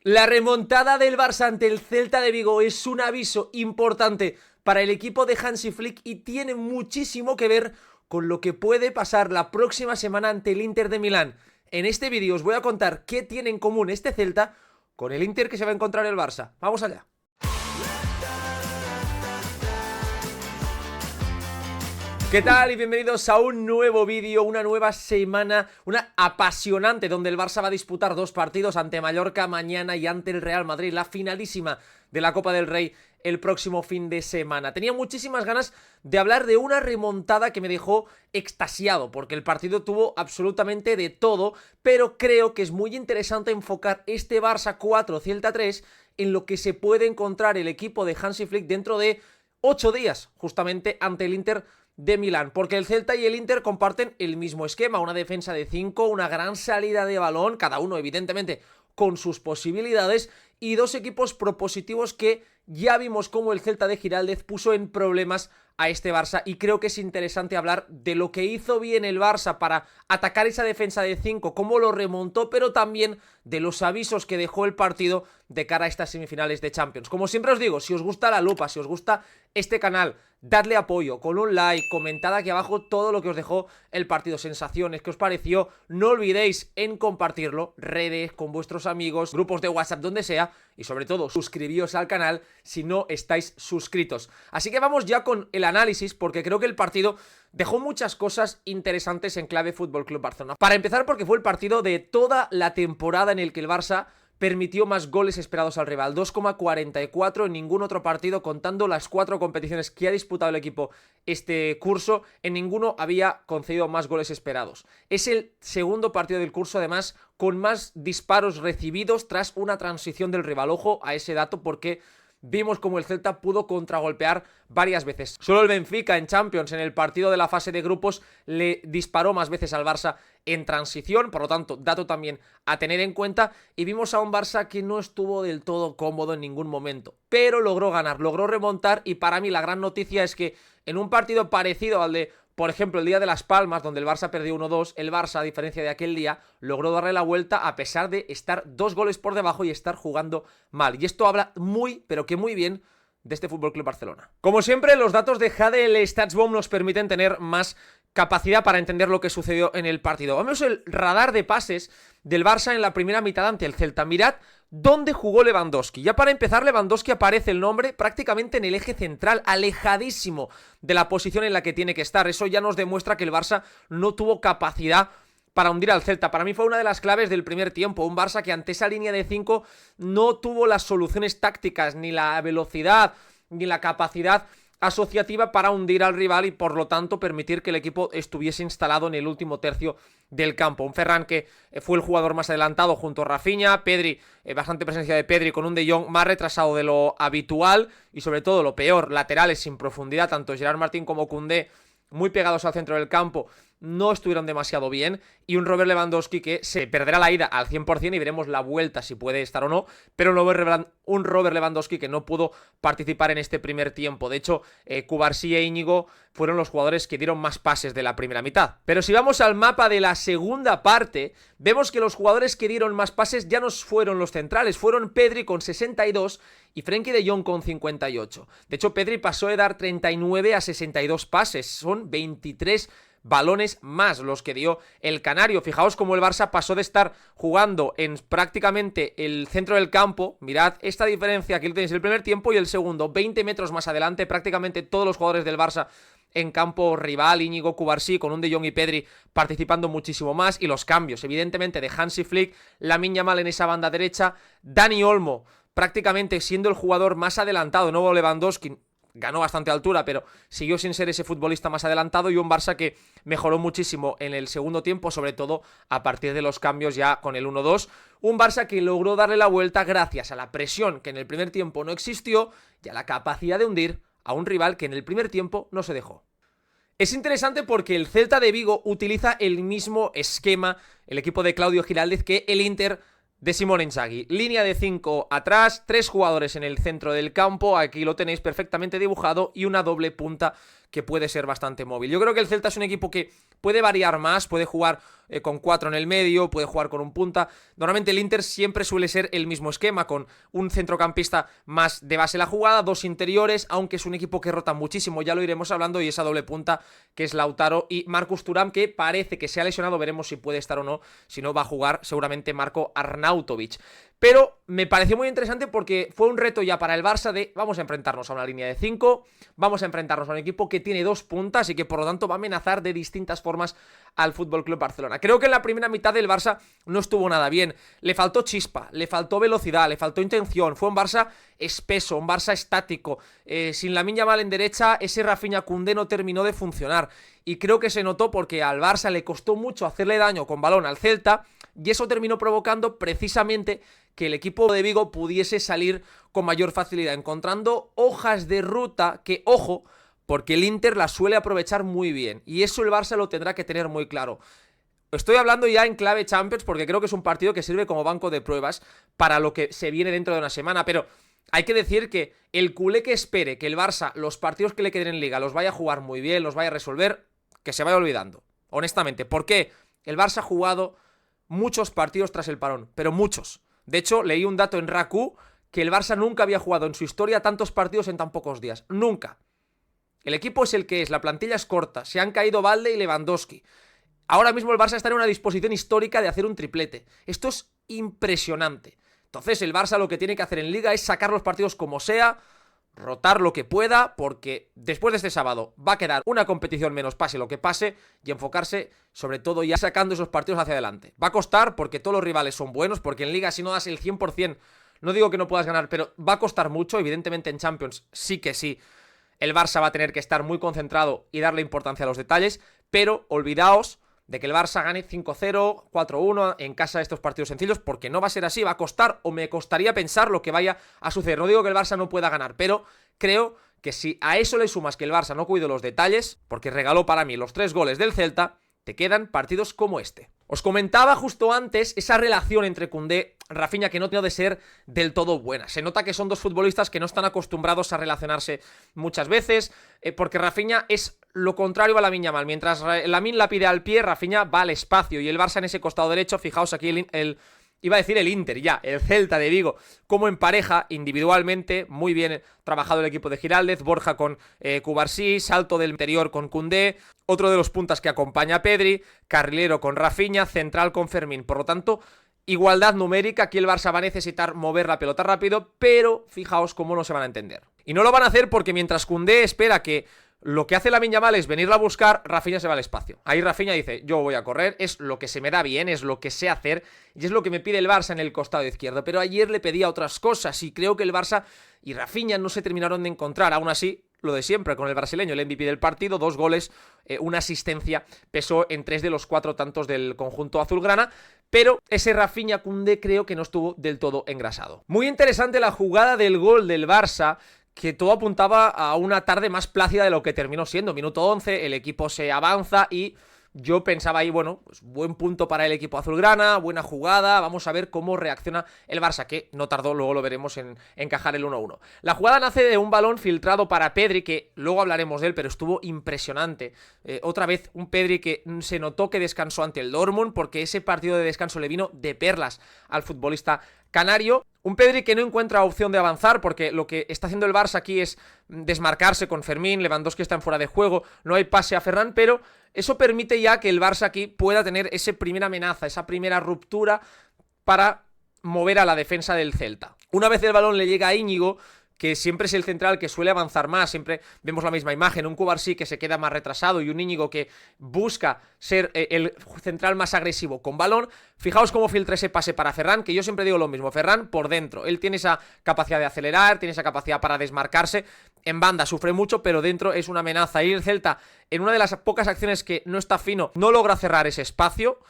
La remontada del Barça ante el Celta de Vigo es un aviso importante para el equipo de Hansi Flick y tiene muchísimo que ver con lo que puede pasar la próxima semana ante el Inter de Milán. En este vídeo os voy a contar qué tiene en común este Celta con el Inter que se va a encontrar el Barça. ¡Vamos allá! ¿Qué tal? Y bienvenidos a un nuevo vídeo, una nueva semana, una apasionante, donde el Barça va a disputar dos partidos ante Mallorca mañana y ante el Real Madrid, la finalísima de la Copa del Rey el próximo fin de semana. Tenía muchísimas ganas de hablar de una remontada que me dejó extasiado, porque el partido tuvo absolutamente de todo, pero creo que es muy interesante enfocar este Barça 4, Celta 3 en lo que se puede encontrar el equipo de Hansi Flick dentro de 8 días, justamente ante el Inter de Milán, porque el Celta y el Inter comparten el mismo esquema, una defensa de 5, una gran salida de balón, cada uno evidentemente con sus posibilidades, y dos equipos propositivos que ya vimos cómo el Celta de Giraldez puso en problemas a este Barça, y creo que es interesante hablar de lo que hizo bien el Barça para atacar esa defensa de 5, cómo lo remontó, pero también de los avisos que dejó el partido de cara a estas semifinales de Champions. Como siempre os digo, si os gusta la lupa, si os gusta este canal, dadle apoyo con un like, comentad aquí abajo todo lo que os dejó el partido, sensaciones, qué os pareció, no olvidéis en compartirlo, redes, con vuestros amigos, grupos de WhatsApp, donde sea, y sobre todo suscribíos al canal si no estáis suscritos. Así que vamos ya con el análisis, porque creo que el partido dejó muchas cosas interesantes en clave Fútbol Club Barcelona. Para empezar, porque fue el partido de toda la temporada en el que el Barça permitió más goles esperados al rival, 2,44 en ningún otro partido, contando las 4 competiciones que ha disputado el equipo este curso, en ninguno había concedido más goles esperados. Es el segundo partido del curso, además, con más disparos recibidos tras una transición del rival. Ojo a ese dato, porque vimos como el Celta pudo contragolpear varias veces. Solo el Benfica en Champions, en el partido de la fase de grupos, le disparó más veces al Barça en transición, por lo tanto, dato también a tener en cuenta, y vimos a un Barça que no estuvo del todo cómodo en ningún momento, pero logró ganar, logró remontar, y para mí la gran noticia es que en un partido parecido al de, por ejemplo, el día de Las Palmas, donde el Barça perdió 1-2, el Barça, a diferencia de aquel día, logró darle la vuelta a pesar de estar 2 goles por debajo y estar jugando mal. Y esto habla muy, pero que muy bien de este Fútbol Club Barcelona. Como siempre, los datos de HDL StatsBomb nos permiten tener más capacidad para entender lo que sucedió en el partido. Vamos al radar de pases del Barça en la primera mitad ante el Celta. Mirad dónde jugó Lewandowski. Ya para empezar, Lewandowski aparece el nombre prácticamente en el eje central, alejadísimo de la posición en la que tiene que estar. Eso ya nos demuestra que el Barça no tuvo capacidad para hundir al Celta. Para mí fue una de las claves del primer tiempo. Un Barça que ante esa línea de 5 no tuvo las soluciones tácticas, ni la velocidad, ni la capacidad asociativa para hundir al rival y por lo tanto permitir que el equipo estuviese instalado en el último tercio del campo. Un Ferran que fue el jugador más adelantado junto a Rafinha, Pedri, bastante presencia de Pedri con un De Jong más retrasado de lo habitual y sobre todo lo peor, laterales sin profundidad, tanto Gerard Martín como Koundé muy pegados al centro del campo, no estuvieron demasiado bien, y un Robert Lewandowski que se perderá la ida al 100% y veremos la vuelta si puede estar o no, pero un Robert Lewandowski que no pudo participar en este primer tiempo. De hecho, Cubarsí e Íñigo fueron los jugadores que dieron más pases de la primera mitad. Pero si vamos al mapa de la segunda parte, vemos que los jugadores que dieron más pases ya no fueron los centrales, fueron Pedri con 62 y Frenkie de Jong con 58. De hecho, Pedri pasó de dar 39 a 62 pases, son 23 balones más los que dio el canario. Fijaos cómo el Barça pasó de estar jugando en prácticamente el centro del campo. Mirad esta diferencia, aquí lo tenéis el primer tiempo y el segundo, 20 metros más adelante, prácticamente todos los jugadores del Barça en campo rival, Íñigo, Cubarsí, con un De Jong y Pedri participando muchísimo más, y los cambios, evidentemente, de Hansi Flick, Lamine Yamal en esa banda derecha, Dani Olmo prácticamente siendo el jugador más adelantado, no Lewandowski, ganó bastante altura, pero siguió sin ser ese futbolista más adelantado, y un Barça que mejoró muchísimo en el segundo tiempo, sobre todo a partir de los cambios ya con el 1-2. Un Barça que logró darle la vuelta gracias a la presión que en el primer tiempo no existió y a la capacidad de hundir a un rival que en el primer tiempo no se dejó. Es interesante porque el Celta de Vigo utiliza el mismo esquema, el equipo de Claudio Giraldez, que el Inter de Simone Inzaghi. Línea de 5 atrás, 3 jugadores en el centro del campo, aquí lo tenéis perfectamente dibujado, y una doble punta que puede ser bastante móvil. Yo creo que el Celta es un equipo que puede variar más, puede jugar con 4 en el medio, puede jugar con un punta. Normalmente el Inter siempre suele ser el mismo esquema, con un centrocampista más de base la jugada, 2 interiores, aunque es un equipo que rota muchísimo, ya lo iremos hablando, y esa doble punta que es Lautaro y Marcus Thuram, que parece que se ha lesionado, veremos si puede estar o no, si no va a jugar seguramente Marco Arnautovic. Pero me pareció muy interesante porque fue un reto ya para el Barça de vamos a enfrentarnos a una línea de 5, vamos a enfrentarnos a un equipo que tiene 2 puntas y que por lo tanto va a amenazar de distintas formas al FC Barcelona. Creo que en la primera mitad del Barça no estuvo nada bien, le faltó chispa, le faltó velocidad, le faltó intención, fue un Barça espeso, un Barça estático, sin Lamine Yamal en derecha, ese Rafinha Koundé no terminó de funcionar, y creo que se notó porque al Barça le costó mucho hacerle daño con balón al Celta, y eso terminó provocando precisamente que el equipo de Vigo pudiese salir con mayor facilidad, encontrando hojas de ruta que, ojo, porque el Inter las suele aprovechar muy bien, y eso el Barça lo tendrá que tener muy claro. Estoy hablando ya en clave Champions porque creo que es un partido que sirve como banco de pruebas para lo que se viene dentro de una semana, pero hay que decir que el culé que espere que el Barça los partidos que le queden en Liga los vaya a jugar muy bien, los vaya a resolver, que se vaya olvidando, honestamente. ¿Por qué? El Barça ha jugado muchos partidos tras el parón, pero muchos. De hecho, leí un dato en Raku que el Barça nunca había jugado en su historia tantos partidos en tan pocos días. Nunca. El equipo es el que es, la plantilla es corta, se han caído Balde y Lewandowski. Ahora mismo el Barça está en una disposición histórica de hacer un triplete. Esto es impresionante. Entonces el Barça lo que tiene que hacer en Liga es sacar los partidos como sea, rotar lo que pueda, porque después de este sábado va a quedar una competición menos, pase lo que pase, y enfocarse sobre todo ya sacando esos partidos hacia adelante. Va a costar porque todos los rivales son buenos, porque en Liga si no das el 100%, no digo que no puedas ganar, pero va a costar mucho. Evidentemente en Champions sí que sí. El Barça va a tener que estar muy concentrado y darle importancia a los detalles, pero olvidaos de que el Barça gane 5-0, 4-1 en casa de estos partidos sencillos, porque no va a ser así, va a costar, o me costaría pensar lo que vaya a suceder. No digo que el Barça no pueda ganar, pero creo que si a eso le sumas que el Barça no cuidó los detalles, porque regaló para mí los 3 goles del Celta, te quedan partidos como este. Os comentaba justo antes esa relación entre Koundé y Rafinha que no tiene de ser del todo buena. Se nota que son dos futbolistas que no están acostumbrados a relacionarse muchas veces, porque Rafinha es lo contrario a Lamine Yamal. Mientras Lamine la pide al pie, Rafinha va al espacio, y el Barça en ese costado derecho, fijaos aquí iba a decir el Inter, ya, el Celta de Vigo, como en pareja, individualmente, muy bien trabajado el equipo de Giraldez, Borja con Cubarsí, salto del interior con Koundé, otro de los puntas que acompaña a Pedri, carrilero con Rafinha, central con Fermín. Por lo tanto, igualdad numérica, aquí el Barça va a necesitar mover la pelota rápido, pero fijaos cómo no se van a entender. Y no lo van a hacer porque mientras Koundé espera que lo que hace Lamine Yamal es venirla a buscar, Rafinha se va al espacio. Ahí Rafinha dice, yo voy a correr, es lo que se me da bien, es lo que sé hacer, y es lo que me pide el Barça en el costado izquierdo. Pero ayer le pedía otras cosas, y creo que el Barça y Rafinha no se terminaron de encontrar. Aún así, lo de siempre con el brasileño, el MVP del partido, 2 goles, una asistencia, pesó en 3 de los 4 tantos del conjunto azulgrana, pero ese Rafinha Koundé creo que no estuvo del todo engrasado. Muy interesante la jugada del gol del Barça, que todo apuntaba a una tarde más plácida de lo que terminó siendo. Minuto 11, el equipo se avanza y yo pensaba ahí, bueno, pues buen punto para el equipo azulgrana, buena jugada, vamos a ver cómo reacciona el Barça, que no tardó, luego lo veremos en encajar el 1-1. La jugada nace de un balón filtrado para Pedri, que luego hablaremos de él, pero estuvo impresionante. Otra vez un Pedri que se notó que descansó ante el Dortmund, porque ese partido de descanso le vino de perlas al futbolista canario. Un Pedri que no encuentra opción de avanzar, porque lo que está haciendo el Barça aquí es desmarcarse con Fermín, Lewandowski está en fuera de juego, no hay pase a Ferran, pero eso permite ya que el Barça aquí pueda tener esa primera amenaza, esa primera ruptura para mover a la defensa del Celta. Una vez el balón le llega a Íñigo, que siempre es el central que suele avanzar más, siempre vemos la misma imagen, un Cubarsí que se queda más retrasado y un Íñigo que busca ser el central más agresivo con balón. Fijaos cómo filtra ese pase para Ferran, que yo siempre digo lo mismo, Ferran por dentro, él tiene esa capacidad de acelerar, tiene esa capacidad para desmarcarse, en banda sufre mucho, pero dentro es una amenaza, y el Celta, en una de las pocas acciones que no está fino, no logra cerrar ese espacio.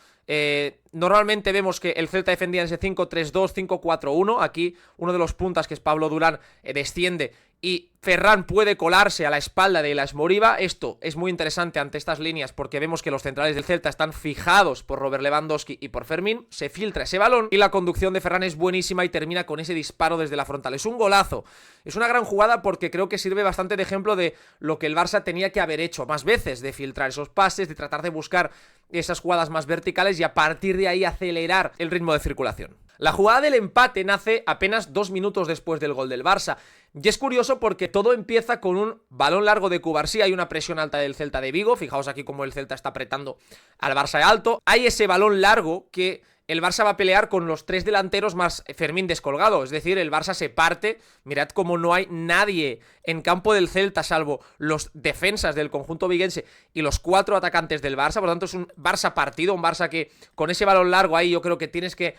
Normalmente vemos que el Celta defendía en ese 5-3-2, 5-4-1. Aquí uno de los puntas, que es Pablo Durán, desciende y Ferran puede colarse a la espalda de Ilaix Moriba. Esto es muy interesante ante estas líneas porque vemos que los centrales del Celta están fijados por Robert Lewandowski y por Fermín. Se filtra ese balón y la conducción de Ferran es buenísima y termina con ese disparo desde la frontal. Es un golazo. Es una gran jugada porque creo que sirve bastante de ejemplo de lo que el Barça tenía que haber hecho más veces, de filtrar esos pases, de tratar de buscar esas jugadas más verticales y a partir de ahí acelerar el ritmo de circulación. La jugada del empate nace apenas 2 minutos después del gol del Barça. Y es curioso porque todo empieza con un balón largo de Cubarsí. Hay una presión alta del Celta de Vigo. Fijaos aquí cómo el Celta está apretando al Barça alto. Hay ese balón largo que el Barça va a pelear con los 3 delanteros más Fermín descolgado. Es decir, el Barça se parte. Mirad cómo no hay nadie en campo del Celta salvo los defensas del conjunto viguense y los 4 atacantes del Barça. Por lo tanto es un Barça partido, un Barça que con ese balón largo ahí yo creo que tienes que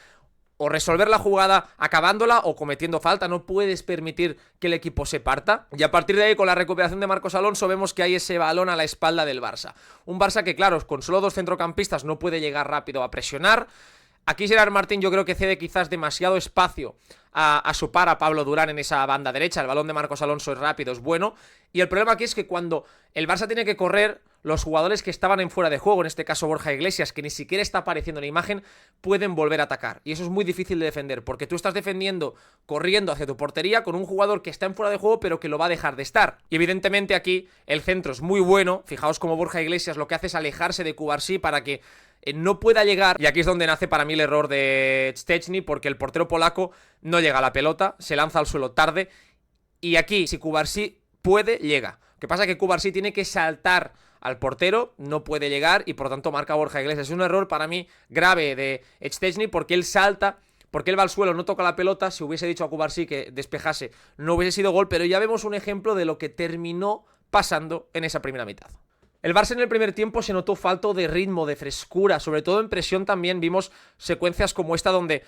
o resolver la jugada acabándola o cometiendo falta. No puedes permitir que el equipo se parta. Y a partir de ahí, con la recuperación de Marcos Alonso, vemos que hay ese balón a la espalda del Barça. Un Barça que, claro, con solo 2 centrocampistas no puede llegar rápido a presionar. Aquí Gerard Martín yo creo que cede quizás demasiado espacio a su par, a Pablo Durán en esa banda derecha. El balón de Marcos Alonso es rápido, es bueno. Y el problema aquí es que cuando el Barça tiene que correr, los jugadores que estaban en fuera de juego, en este caso Borja Iglesias, que ni siquiera está apareciendo en la imagen, pueden volver a atacar. Y eso es muy difícil de defender, porque tú estás defendiendo, corriendo hacia tu portería con un jugador que está en fuera de juego, pero que lo va a dejar de estar. Y evidentemente aquí el centro es muy bueno. Fijaos cómo Borja Iglesias lo que hace es alejarse de Cubarsí para que no pueda llegar, y aquí es donde nace para mí el error de Szczęsny, porque el portero polaco no llega a la pelota, se lanza al suelo tarde, y aquí, si Cubarsí puede, llega. Lo que pasa es que Cubarsí tiene que saltar al portero, no puede llegar, y por tanto marca Borja Iglesias. Es un error para mí grave de Szczęsny, porque él salta, porque él va al suelo, no toca la pelota. Si hubiese dicho a Cubarsí que despejase, no hubiese sido gol, pero ya vemos un ejemplo de lo que terminó pasando en esa primera mitad. El Barça en el primer tiempo se notó falto de ritmo, de frescura, sobre todo en presión también vimos secuencias como esta donde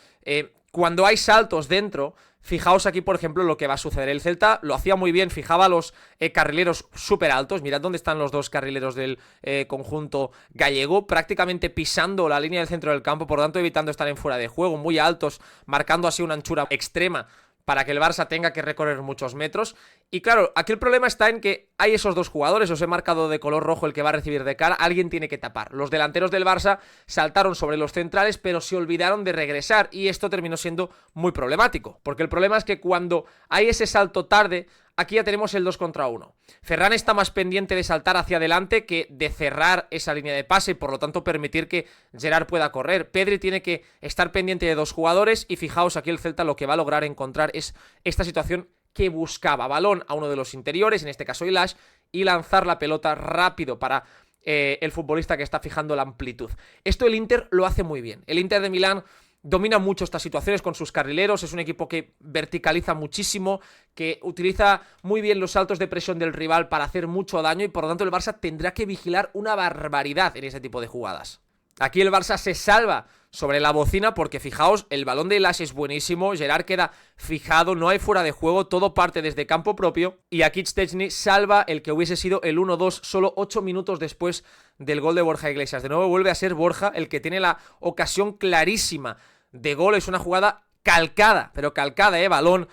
cuando hay saltos dentro, fijaos aquí por ejemplo lo que va a suceder. El Celta lo hacía muy bien, fijaba a los carrileros súper altos, mirad dónde están los 2 carrileros del conjunto gallego, prácticamente pisando la línea del centro del campo, por lo tanto evitando estar en fuera de juego, muy altos, marcando así una anchura extrema para que el Barça tenga que recorrer muchos metros. Y claro, aquí el problema está en que hay esos 2 jugadores, os he marcado de color rojo el que va a recibir de cara, alguien tiene que tapar. Los delanteros del Barça saltaron sobre los centrales, pero se olvidaron de regresar, y esto terminó siendo muy problemático, porque el problema es que cuando hay ese salto tarde, aquí ya tenemos el 2 contra 1. Ferran está más pendiente de saltar hacia adelante que de cerrar esa línea de pase y por lo tanto permitir que Gerard pueda correr. Pedri tiene que estar pendiente de 2 jugadores y fijaos aquí el Celta lo que va a lograr encontrar es esta situación que buscaba. Balón a uno de los interiores, en este caso Ilaix, y lanzar la pelota rápido para el futbolista que está fijando la amplitud. Esto el Inter lo hace muy bien. El Inter de Milán domina mucho estas situaciones con sus carrileros, es un equipo que verticaliza muchísimo, que utiliza muy bien los saltos de presión del rival para hacer mucho daño y por lo tanto el Barça tendrá que vigilar una barbaridad en ese tipo de jugadas. Aquí el Barça se salva sobre la bocina porque fijaos, el balón de Ilaix es buenísimo, Gerard queda fijado, no hay fuera de juego, todo parte desde campo propio y aquí Szczęsny salva el que hubiese sido el 1-2 solo 8 minutos después del gol de Borja Iglesias. De nuevo vuelve a ser Borja el que tiene la ocasión clarísima de gol, es una jugada calcada, pero calcada, balón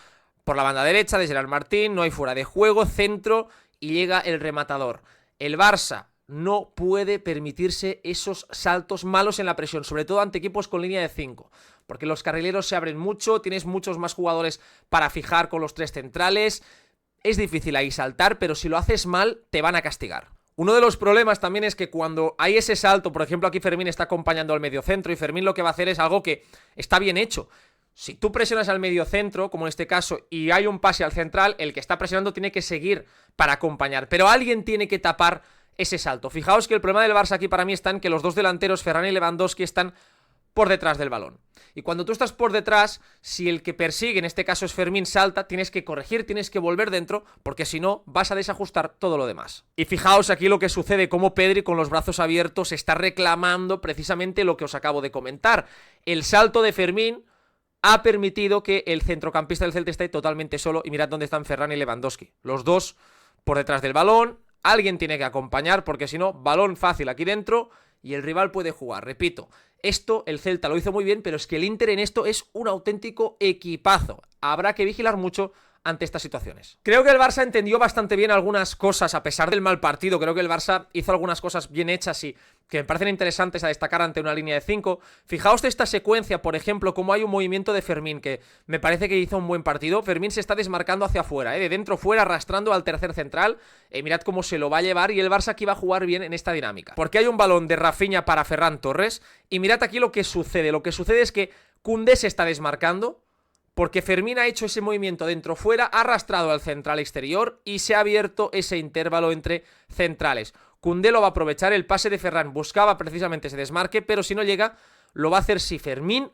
por la banda derecha de Gerard Martín, no hay fuera de juego, centro y llega el rematador. El Barça no puede permitirse esos saltos malos en la presión, sobre todo ante equipos con línea de 5, porque los carrileros se abren mucho, tienes muchos más jugadores para fijar con los 3 centrales, es difícil ahí saltar, pero si lo haces mal te van a castigar. Uno de los problemas también es que cuando hay ese salto, por ejemplo aquí Fermín está acompañando al mediocentro y Fermín lo que va a hacer es algo que está bien hecho. Si tú presionas al mediocentro, como en este caso, y hay un pase al central, el que está presionando tiene que seguir para acompañar, pero alguien tiene que tapar ese salto. Fijaos que el problema del Barça aquí para mí está en que los 2 delanteros, Ferran y Lewandowski, están por detrás del balón. Y cuando tú estás por detrás, si el que persigue, en este caso es Fermín, salta, tienes que corregir, tienes que volver dentro, porque si no, vas a desajustar todo lo demás. Y fijaos aquí lo que sucede, como Pedri con los brazos abiertos está reclamando precisamente lo que os acabo de comentar. El salto de Fermín ha permitido que el centrocampista del Celta esté totalmente solo, y mirad dónde están Ferran y Lewandowski. Los 2 por detrás del balón, alguien tiene que acompañar, porque si no, balón fácil aquí dentro y el rival puede jugar. Repito, esto el Celta lo hizo muy bien, pero es que el Inter en esto es un auténtico equipazo. Habrá que vigilar mucho ante estas situaciones. Creo que el Barça entendió bastante bien algunas cosas a pesar del mal partido. Creo que el Barça hizo algunas cosas bien hechas y que me parecen interesantes a destacar ante una línea de 5. Fijaos de esta secuencia, por ejemplo, cómo hay un movimiento de Fermín, que me parece que hizo un buen partido. Fermín se está desmarcando hacia afuera, de dentro fuera, arrastrando al tercer central. Mirad cómo se lo va a llevar y el Barça aquí va a jugar bien en esta dinámica. Porque hay un balón de Rafinha para Ferran Torres y mirad aquí lo que sucede. Lo que sucede es que Koundé se está desmarcando porque Fermín ha hecho ese movimiento dentro-fuera, ha arrastrado al central exterior y se ha abierto ese intervalo entre centrales. Koundé lo va a aprovechar, el pase de Ferran buscaba precisamente ese desmarque, pero si no llega, lo va a hacer Fermín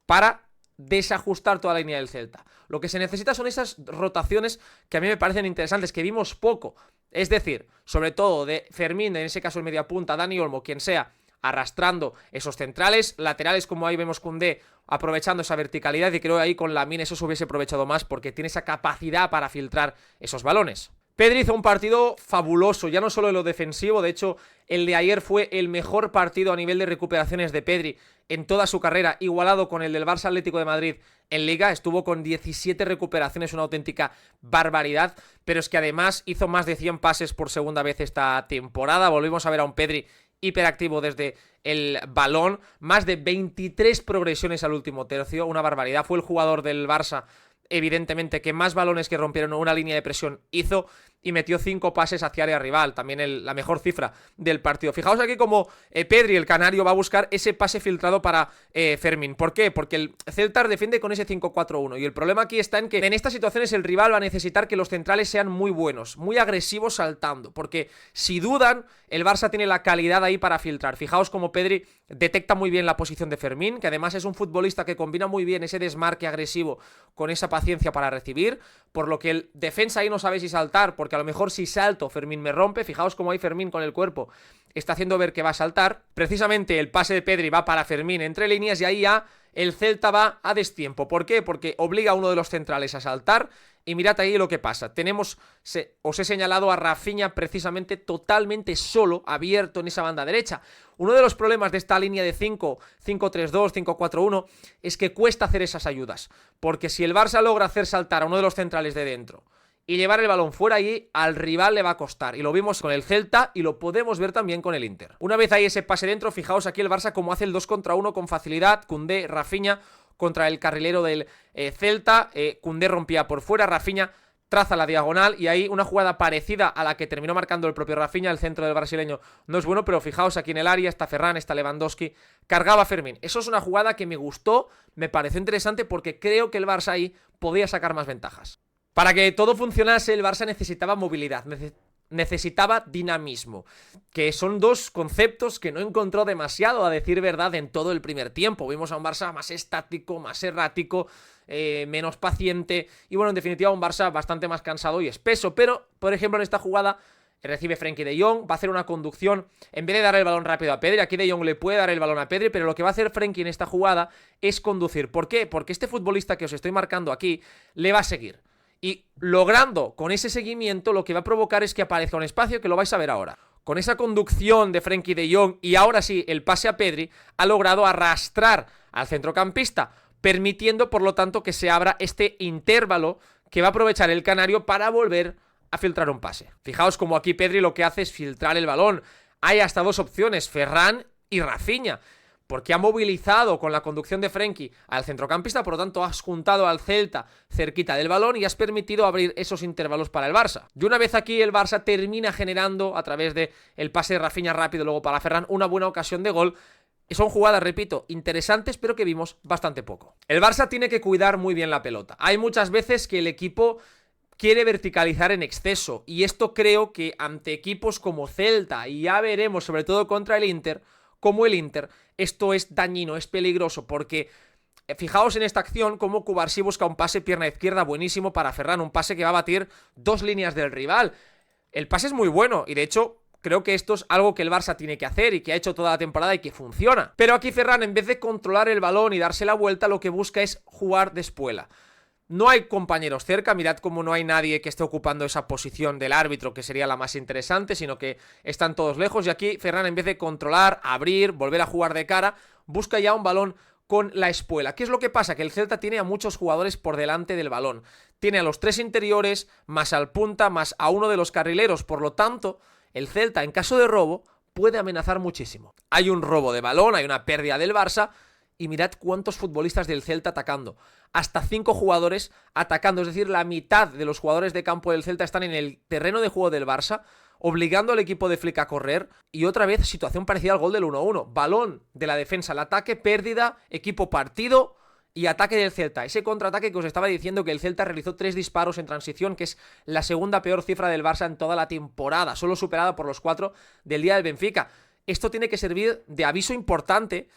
para desajustar toda la línea del Celta. Lo que se necesita son esas rotaciones que a mí me parecen interesantes, que vimos poco. Es decir, sobre todo de Fermín, en ese caso el mediapunta, Dani Olmo, quien sea, arrastrando esos centrales, laterales como ahí vemos Koundé aprovechando esa verticalidad y creo que ahí con Lamine eso se hubiese aprovechado más porque tiene esa capacidad para filtrar esos balones. Pedri hizo un partido fabuloso, ya no solo en lo defensivo, de hecho el de ayer fue el mejor partido a nivel de recuperaciones de Pedri en toda su carrera, igualado con el del Barça Atlético de Madrid en Liga, estuvo con 17 recuperaciones, una auténtica barbaridad, pero es que además hizo más de 100 pases por segunda vez esta temporada, volvimos a ver a un Pedri hiperactivo desde el balón, más de 23 progresiones al último tercio, una barbaridad, fue el jugador del Barça evidentemente que más balones que rompieron una línea de presión hizo y metió 5 pases hacia área rival, también la mejor cifra del partido. Fijaos aquí como Pedri, el canario, va a buscar ese pase filtrado para Fermín. ¿Por qué? Porque el Celta defiende con ese 5-4-1 y el problema aquí está en que en estas situaciones el rival va a necesitar que los centrales sean muy buenos, muy agresivos saltando, porque si dudan, el Barça tiene la calidad ahí para filtrar. Fijaos como Pedri detecta muy bien la posición de Fermín, que además es un futbolista que combina muy bien ese desmarque agresivo con esa paciencia para recibir, por lo que el defensa ahí no sabe si saltar, porque a lo mejor si salto Fermín me rompe. Fijaos cómo ahí Fermín con el cuerpo está haciendo ver que va a saltar. Precisamente el pase de Pedri va para Fermín entre líneas y ahí ya el Celta va a destiempo. ¿Por qué? Porque obliga a uno de los centrales a saltar y mirad ahí lo que pasa. Os he señalado a Rafinha precisamente totalmente solo, abierto en esa banda derecha. Uno de los problemas de esta línea de 5-3-2, 5-4-1 es que cuesta hacer esas ayudas, porque si el Barça logra hacer saltar a uno de los centrales de dentro y llevar el balón fuera allí, al rival le va a costar. Y lo vimos con el Celta y lo podemos ver también con el Inter. Una vez ahí ese pase dentro, fijaos aquí el Barça como hace el 2 contra 1 con facilidad. Koundé, Rafinha contra el carrilero del Celta. Koundé rompía por fuera, Rafinha traza la diagonal y ahí una jugada parecida a la que terminó marcando el propio Rafinha. El centro del brasileño no es bueno, pero fijaos aquí en el área está Ferran, está Lewandowski, cargaba Fermín. Eso es una jugada que me gustó, me pareció interesante porque creo que el Barça ahí podía sacar más ventajas. Para que todo funcionase, el Barça necesitaba movilidad, necesitaba dinamismo, que son dos conceptos que no encontró demasiado, a decir verdad, en todo el primer tiempo. Vimos a un Barça más estático, más errático, menos paciente, y bueno, en definitiva un Barça bastante más cansado y espeso. Pero, por ejemplo, en esta jugada recibe Frenkie de Jong, va a hacer una conducción, en vez de dar el balón rápido a Pedri, aquí de Jong le puede dar el balón a Pedri, pero lo que va a hacer Frenkie en esta jugada es conducir. ¿Por qué? Porque este futbolista que os estoy marcando aquí le va a seguir. Y logrando con ese seguimiento lo que va a provocar es que aparezca un espacio que lo vais a ver ahora. Con esa conducción de Frenkie de Jong y ahora sí el pase a Pedri ha logrado arrastrar al centrocampista, permitiendo por lo tanto que se abra este intervalo que va a aprovechar el canario para volver a filtrar un pase. Fijaos como aquí Pedri lo que hace es filtrar el balón. Hay hasta dos opciones, Ferran y Rafinha, porque ha movilizado con la conducción de Frenkie al centrocampista, por lo tanto has juntado al Celta cerquita del balón y has permitido abrir esos intervalos para el Barça. Y una vez aquí el Barça termina generando, a través de el pase de Rafinha rápido luego para Ferran, una buena ocasión de gol. Son jugadas, repito, interesantes, pero que vimos bastante poco. El Barça tiene que cuidar muy bien la pelota. Hay muchas veces que el equipo quiere verticalizar en exceso, y esto creo que ante equipos como Celta, y ya veremos sobre todo contra el Inter, como el Inter, esto es dañino, es peligroso, porque fijaos en esta acción como Cubarsí busca un pase pierna izquierda buenísimo para Ferran, un pase que va a batir dos líneas del rival. El pase es muy bueno y de hecho creo que esto es algo que el Barça tiene que hacer y que ha hecho toda la temporada y que funciona. Pero aquí Ferran, en vez de controlar el balón y darse la vuelta, lo que busca es jugar de espuela. No hay compañeros cerca, mirad cómo no hay nadie que esté ocupando esa posición del árbitro, que sería la más interesante, sino que están todos lejos. Y aquí Ferran, en vez de controlar, abrir, volver a jugar de cara, busca ya un balón con la espuela. ¿Qué es lo que pasa? Que el Celta tiene a muchos jugadores por delante del balón. tiene a los 3 interiores, más al punta, más a uno de los carrileros. Por lo tanto, el Celta, en caso de robo, puede amenazar muchísimo. Hay un robo de balón, hay una pérdida del Barça, y mirad cuántos futbolistas del Celta atacando. Hasta 5 jugadores atacando, es decir, la mitad de los jugadores de campo del Celta están en el terreno de juego del Barça, obligando al equipo de Flick a correr, y otra vez situación parecida al gol del 1-1. Balón de la defensa al ataque, pérdida, equipo partido y ataque del Celta. Ese contraataque que os estaba diciendo, que el Celta realizó 3 disparos en transición, que es la segunda peor cifra del Barça en toda la temporada, solo superada por los 4 del día del Benfica. Esto tiene que servir de aviso importante,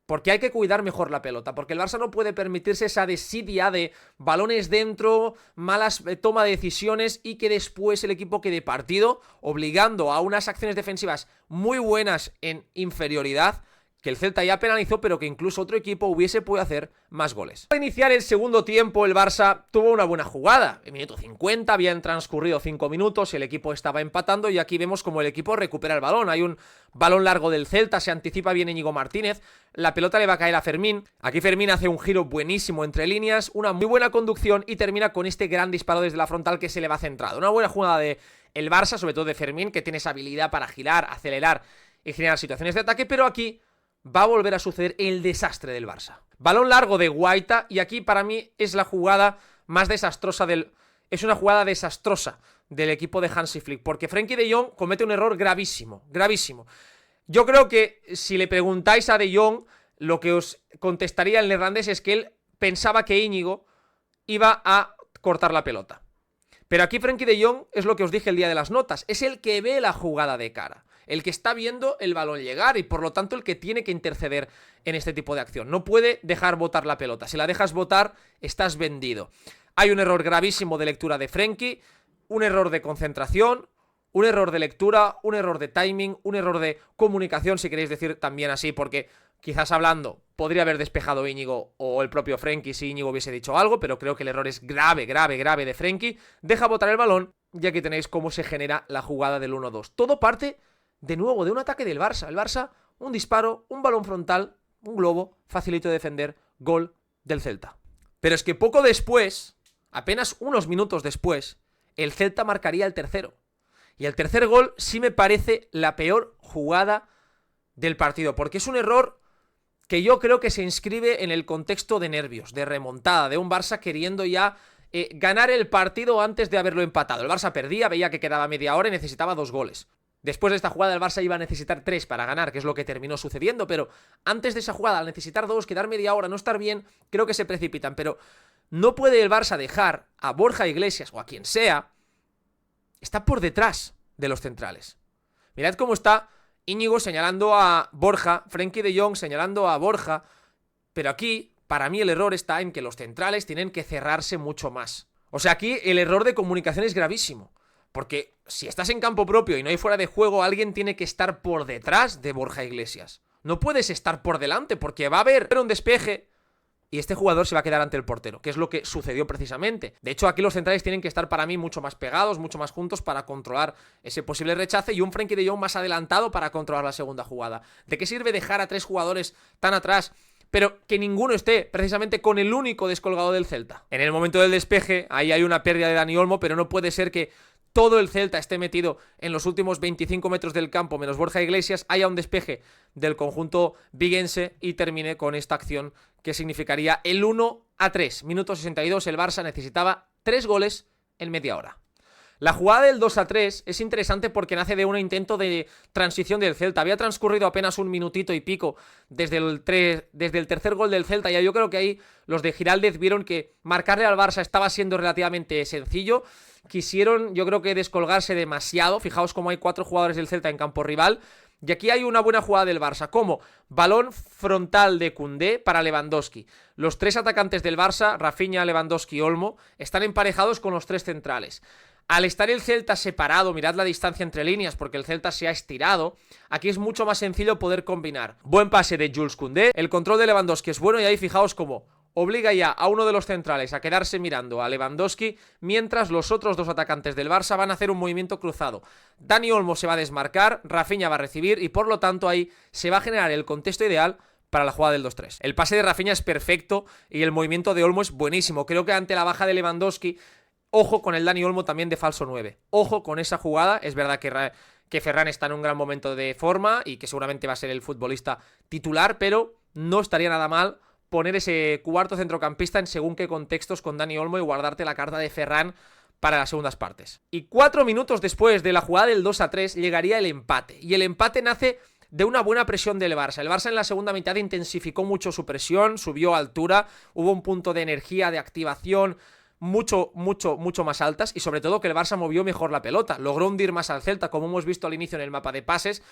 porque hay que cuidar mejor la pelota, porque el Barça no puede permitirse esa desidia de balones dentro, malas toma de decisiones y que después el equipo quede partido, obligando a unas acciones defensivas muy buenas en inferioridad, que el Celta ya penalizó, pero que incluso otro equipo hubiese podido hacer más goles. Al iniciar el segundo tiempo, el Barça tuvo una buena jugada. En minuto 50, habían transcurrido 5 minutos, el equipo estaba empatando y aquí vemos como el equipo recupera el balón. Hay un balón largo del Celta, se anticipa bien Íñigo Martínez, la pelota le va a caer a Fermín. Aquí Fermín hace un giro buenísimo entre líneas, una muy buena conducción y termina con este gran disparo desde la frontal que se le va centrado. Una buena jugada de el Barça, sobre todo de Fermín, que tiene esa habilidad para girar, acelerar y generar situaciones de ataque, pero aquí va a volver a suceder el desastre del Barça. Balón largo de Guaita, y aquí para mí es la jugada más desastrosa del... Es una jugada desastrosa del equipo de Hansi Flick, porque Frenkie de Jong comete un error gravísimo, gravísimo. Yo creo que si le preguntáis a de Jong, lo que os contestaría el neerlandés es que él pensaba que Íñigo iba a cortar la pelota. Pero aquí Frenkie de Jong es lo que os dije el día de las notas, es el que ve la jugada de cara, el que está viendo el balón llegar y por lo tanto el que tiene que interceder en este tipo de acción. No puede dejar botar la pelota, si la dejas botar estás vendido. Hay un error gravísimo de lectura de Frenkie, un error de concentración, un error de lectura, un error de timing, un error de comunicación, si queréis decir también así, porque quizás hablando podría haber despejado Íñigo o el propio Frenkie si Íñigo hubiese dicho algo, pero creo que el error es grave, grave, grave de Frenkie. Deja botar el balón y aquí tenéis cómo se genera la jugada del 1-2. Todo parte de nuevo de un ataque del Barça. El Barça, un disparo, un balón frontal, un globo, facilito de defender, gol del Celta. Pero es que poco después, apenas unos minutos después, el Celta marcaría el tercero. Y el tercer gol sí me parece la peor jugada del partido, porque es un error que yo creo que se inscribe en el contexto de nervios, de remontada, de un Barça queriendo ya ganar el partido antes de haberlo empatado. El Barça perdía, veía que quedaba media hora y necesitaba 2 goles. Después de esta jugada el Barça iba a necesitar 3 para ganar, que es lo que terminó sucediendo, pero antes de esa jugada, al necesitar 2, quedar media hora, no estar bien, creo que se precipitan. Pero no puede el Barça dejar a Borja Iglesias o a quien sea, está por detrás de los centrales. Mirad cómo está Íñigo señalando a Borja, Frenkie de Jong señalando a Borja, pero aquí, para mí el error está en que los centrales tienen que cerrarse mucho más. O sea, aquí el error de comunicación es gravísimo. Porque si estás en campo propio y no hay fuera de juego, alguien tiene que estar por detrás de Borja Iglesias. No puedes estar por delante porque va a haber un despeje y este jugador se va a quedar ante el portero, que es lo que sucedió precisamente. De hecho, aquí los centrales tienen que estar para mí mucho más pegados, mucho más juntos para controlar ese posible rechace y un Frenkie de Jong más adelantado para controlar la segunda jugada. ¿De qué sirve dejar a 3 jugadores tan atrás, pero que ninguno esté precisamente con el único descolgado del Celta? En el momento del despeje, ahí hay una pérdida de Dani Olmo, pero no puede ser que todo el Celta esté metido en los últimos 25 metros del campo, menos Borja Iglesias, haya un despeje del conjunto viguense y termine con esta acción que significaría el 1-3. Minuto 62, el Barça necesitaba 3 goles en media hora. La jugada del 2-3 es interesante porque nace de un intento de transición del Celta. Había transcurrido apenas un minutito y pico desde el tercer gol del Celta. Y yo creo que ahí los de Giraldez vieron que marcarle al Barça estaba siendo relativamente sencillo. Quisieron, yo creo que descolgarse demasiado. Fijaos cómo hay 4 jugadores del Celta en campo rival. Y aquí hay una buena jugada del Barça, como balón frontal de Koundé para Lewandowski. Los 3 atacantes del Barça, Rafinha, Lewandowski y Olmo, están emparejados con los 3 centrales. Al estar el Celta separado, mirad la distancia entre líneas porque el Celta se ha estirado, aquí es mucho más sencillo poder combinar. Buen pase de Jules Koundé, el control de Lewandowski es bueno y ahí fijaos cómo obliga ya a uno de los centrales a quedarse mirando a Lewandowski, mientras los otros 2 atacantes del Barça van a hacer un movimiento cruzado. Dani Olmo se va a desmarcar, Rafinha va a recibir y por lo tanto ahí se va a generar el contexto ideal para la jugada del 2-3. El pase de Rafinha es perfecto y el movimiento de Olmo es buenísimo. Creo que ante la baja de Lewandowski, ojo con el Dani Olmo también de falso 9. Ojo con esa jugada. Es verdad que Ferran está en un gran momento de forma y que seguramente va a ser el futbolista titular, pero no estaría nada mal poner ese cuarto centrocampista en según qué contextos con Dani Olmo y guardarte la carta de Ferran para las segundas partes. Y 4 minutos después de la jugada del 2-3 llegaría el empate. Y el empate nace de una buena presión del Barça. El Barça en la segunda mitad intensificó mucho su presión, subió a altura, hubo un punto de energía, de activación mucho más altas, y sobre todo que el Barça movió mejor la pelota, logró hundir más al Celta, como hemos visto al inicio en el mapa de pases,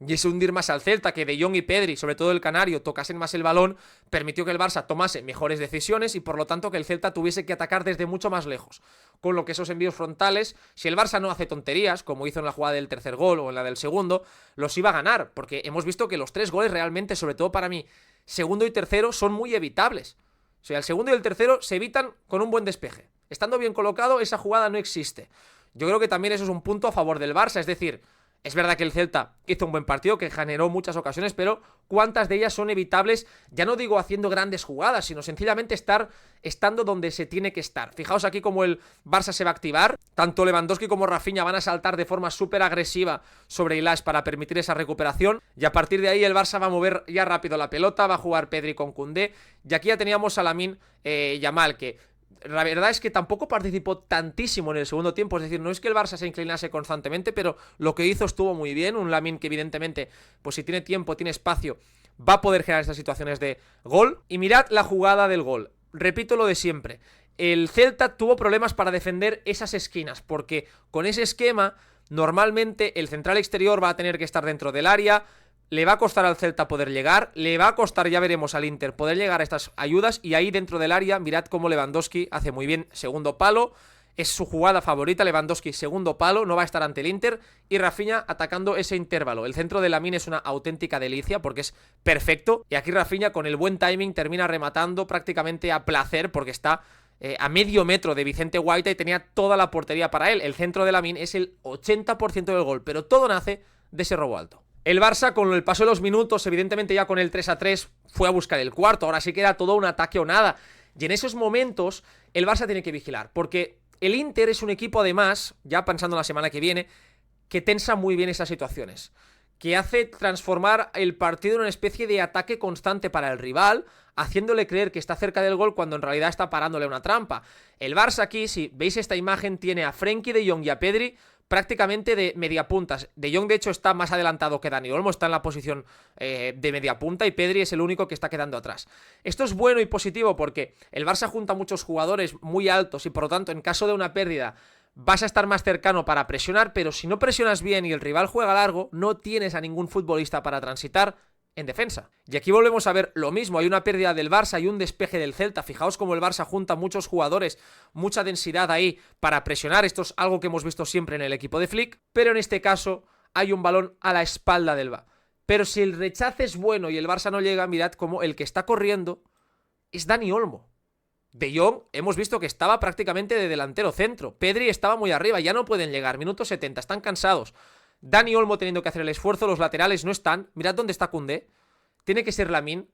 y ese hundir más al Celta, que De Jong y Pedri, sobre todo el canario, tocasen más el balón, permitió que el Barça tomase mejores decisiones y por lo tanto que el Celta tuviese que atacar desde mucho más lejos, con lo que esos envíos frontales, si el Barça no hace tonterías, como hizo en la jugada del tercer gol o en la del segundo, los iba a ganar, porque hemos visto que los 3 goles realmente, sobre todo para mí, segundo y tercero, son muy evitables. O sea, el segundo y el tercero se evitan con un buen despeje. Estando bien colocado, esa jugada no existe. Yo creo que también eso es un punto a favor del Barça. Es decir, es verdad que el Celta hizo un buen partido, que generó muchas ocasiones, pero ¿cuántas de ellas son evitables? Ya no digo haciendo grandes jugadas, sino sencillamente estando donde se tiene que estar. Fijaos aquí cómo el Barça se va a activar. Tanto Lewandowski como Rafinha van a saltar de forma súper agresiva sobre Ilaix para permitir esa recuperación. Y a partir de ahí el Barça va a mover ya rápido la pelota, va a jugar Pedri con Koundé. Y aquí ya teníamos a Lamine Yamal, que la verdad es que tampoco participó tantísimo en el segundo tiempo. Es decir, no es que el Barça se inclinase constantemente, pero lo que hizo estuvo muy bien. Un Lamine que evidentemente, pues si tiene tiempo, tiene espacio, va a poder generar estas situaciones de gol. Y mirad la jugada del gol. Repito lo de siempre. El Celta tuvo problemas para defender esas esquinas, porque con ese esquema, normalmente el central exterior va a tener que estar dentro del área. Le va a costar al Celta poder llegar, le va a costar, ya veremos, al Inter poder llegar a estas ayudas, y ahí dentro del área, mirad cómo Lewandowski hace muy bien segundo palo, es su jugada favorita, Lewandowski segundo palo, no va a estar ante el Inter, y Rafinha atacando ese intervalo. El centro de Lamine es una auténtica delicia porque es perfecto, y aquí Rafinha con el buen timing termina rematando prácticamente a placer porque está a medio metro de Vicente Guaita y tenía toda la portería para él. El centro de Lamine es el 80% del gol, pero todo nace de ese robo alto. El Barça, con el paso de los minutos, evidentemente ya con el 3-3, fue a buscar el cuarto. Ahora sí que era todo un ataque o nada. Y en esos momentos, el Barça tiene que vigilar. Porque el Inter es un equipo, además, ya pensando en la semana que viene, que tensa muy bien esas situaciones. Que hace transformar el partido en una especie de ataque constante para el rival, haciéndole creer que está cerca del gol cuando en realidad está parándole una trampa. El Barça aquí, si veis esta imagen, tiene a Frenkie de Jong y a Pedri prácticamente de mediapuntas. De Jong de hecho está más adelantado que Dani Olmo, está en la posición de mediapunta, y Pedri es el único que está quedando atrás. Esto es bueno y positivo porque el Barça junta muchos jugadores muy altos y por lo tanto en caso de una pérdida vas a estar más cercano para presionar, pero si no presionas bien y el rival juega largo, no tienes a ningún futbolista para transitar en defensa. Y aquí volvemos a ver lo mismo, hay una pérdida del Barça y un despeje del Celta. Fijaos cómo el Barça junta muchos jugadores, mucha densidad ahí para presionar. Esto es algo que hemos visto siempre en el equipo de Flick, pero en este caso hay un balón a la espalda del Barça. Pero si el rechace es bueno y el Barça no llega, mirad cómo el que está corriendo es Dani Olmo. De Jong hemos visto que estaba prácticamente de delantero centro. Pedri estaba muy arriba, ya no pueden llegar. Minuto 70, están cansados. Dani Olmo teniendo que hacer el esfuerzo, los laterales no están. Mirad dónde está Koundé. Tiene que ser Lamine.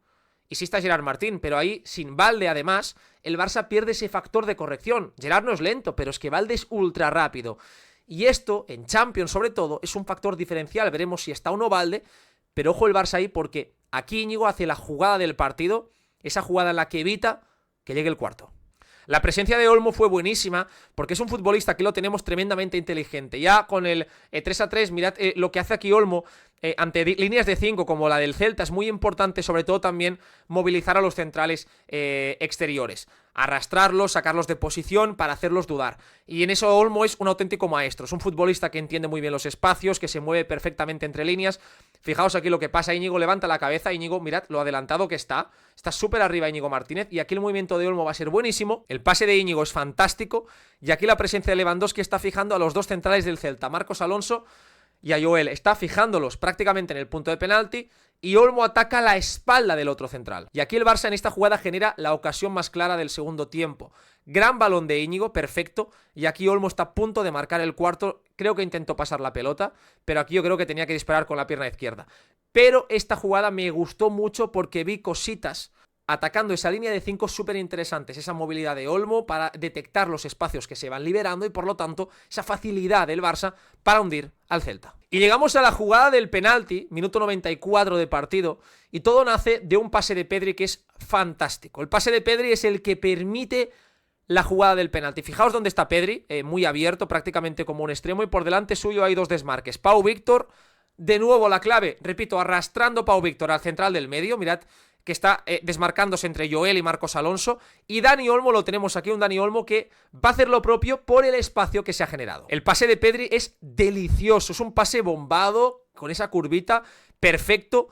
Y sí está Gerard Martín, pero ahí, sin Valde además, el Barça pierde ese factor de corrección. Gerard no es lento, pero es que Valde es ultra rápido. Y esto, en Champions sobre todo, es un factor diferencial. Veremos si está o no Valde, pero ojo el Barça ahí porque aquí Íñigo hace la jugada del partido, esa jugada en la que evita que llegue el cuarto. La presencia de Olmo fue buenísima porque es un futbolista que lo tenemos tremendamente inteligente. Ya con el 3-3, mirad lo que hace aquí Olmo ante líneas de 5 como la del Celta. Es muy importante, sobre todo también, movilizar a los centrales exteriores. Arrastrarlos, sacarlos de posición para hacerlos dudar. Y en eso Olmo es un auténtico maestro. Es un futbolista que entiende muy bien los espacios, que se mueve perfectamente entre líneas. Fijaos aquí lo que pasa. Íñigo levanta la cabeza. Íñigo, mirad lo adelantado que está. Está súper arriba Íñigo Martínez. Y aquí el movimiento de Olmo va a ser buenísimo. El pase de Íñigo es fantástico. Y aquí la presencia de Lewandowski está fijando a los dos centrales del Celta, Marcos Alonso y a Joel. Está fijándolos prácticamente en el punto de penalti y Olmo ataca la espalda del otro central. Y aquí el Barça en esta jugada genera la ocasión más clara del segundo tiempo. Gran balón de Íñigo, perfecto, y aquí Olmo está a punto de marcar el cuarto. Creo que intentó pasar la pelota, pero aquí yo creo que tenía que disparar con la pierna izquierda. Pero esta jugada me gustó mucho porque vi cositas atacando esa línea de 5 súper interesantes, esa movilidad de Olmo para detectar los espacios que se van liberando y por lo tanto esa facilidad del Barça para hundir al Celta. Y llegamos a la jugada del penalti, minuto 94 de partido, y todo nace de un pase de Pedri que es fantástico. El pase de Pedri es el que permite la jugada del penalti. Fijaos dónde está Pedri, muy abierto, prácticamente como un extremo, y por delante suyo hay dos desmarques. Pau Víctor, de nuevo la clave, repito, arrastrando Pau Víctor al central del medio, mirad que está desmarcándose entre Joel y Marcos Alonso, y Dani Olmo lo tenemos aquí, un Dani Olmo que va a hacer lo propio por el espacio que se ha generado. El pase de Pedri es delicioso, es un pase bombado, con esa curvita, perfecto,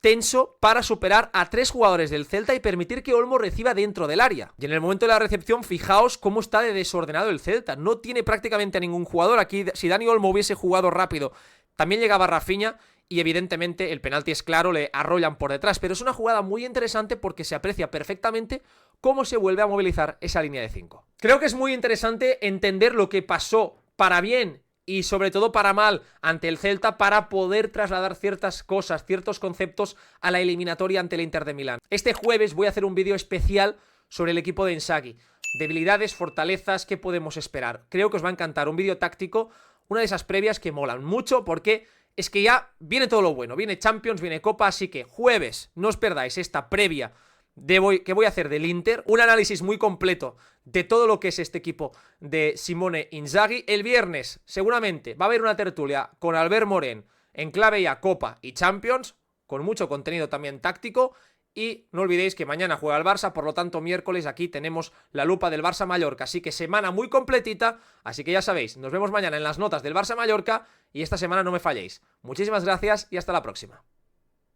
tenso, para superar a 3 jugadores del Celta y permitir que Olmo reciba dentro del área. Y en el momento de la recepción, fijaos cómo está de desordenado el Celta, no tiene prácticamente a ningún jugador. Aquí, si Dani Olmo hubiese jugado rápido, también llegaba Rafinha, y evidentemente el penalti es claro, le arrollan por detrás, pero es una jugada muy interesante porque se aprecia perfectamente cómo se vuelve a movilizar esa línea de 5. Creo que es muy interesante entender lo que pasó para bien y sobre todo para mal ante el Celta para poder trasladar ciertas cosas, ciertos conceptos a la eliminatoria ante el Inter de Milán. Este jueves voy a hacer un vídeo especial sobre el equipo de Inzaghi. Debilidades, fortalezas, ¿qué podemos esperar? Creo que os va a encantar, un vídeo táctico, una de esas previas que molan mucho porque es que ya viene todo lo bueno, viene Champions, viene Copa, así que jueves no os perdáis esta previa que voy a hacer del Inter, un análisis muy completo de todo lo que es este equipo de Simone Inzaghi. El viernes seguramente va a haber una tertulia con Albert Morén en clave ya Copa y Champions, con mucho contenido también táctico. Y no olvidéis que mañana juega el Barça, por lo tanto miércoles aquí tenemos la lupa del Barça-Mallorca, así que semana muy completita, así que ya sabéis, nos vemos mañana en las notas del Barça-Mallorca y esta semana no me falléis. Muchísimas gracias y hasta la próxima.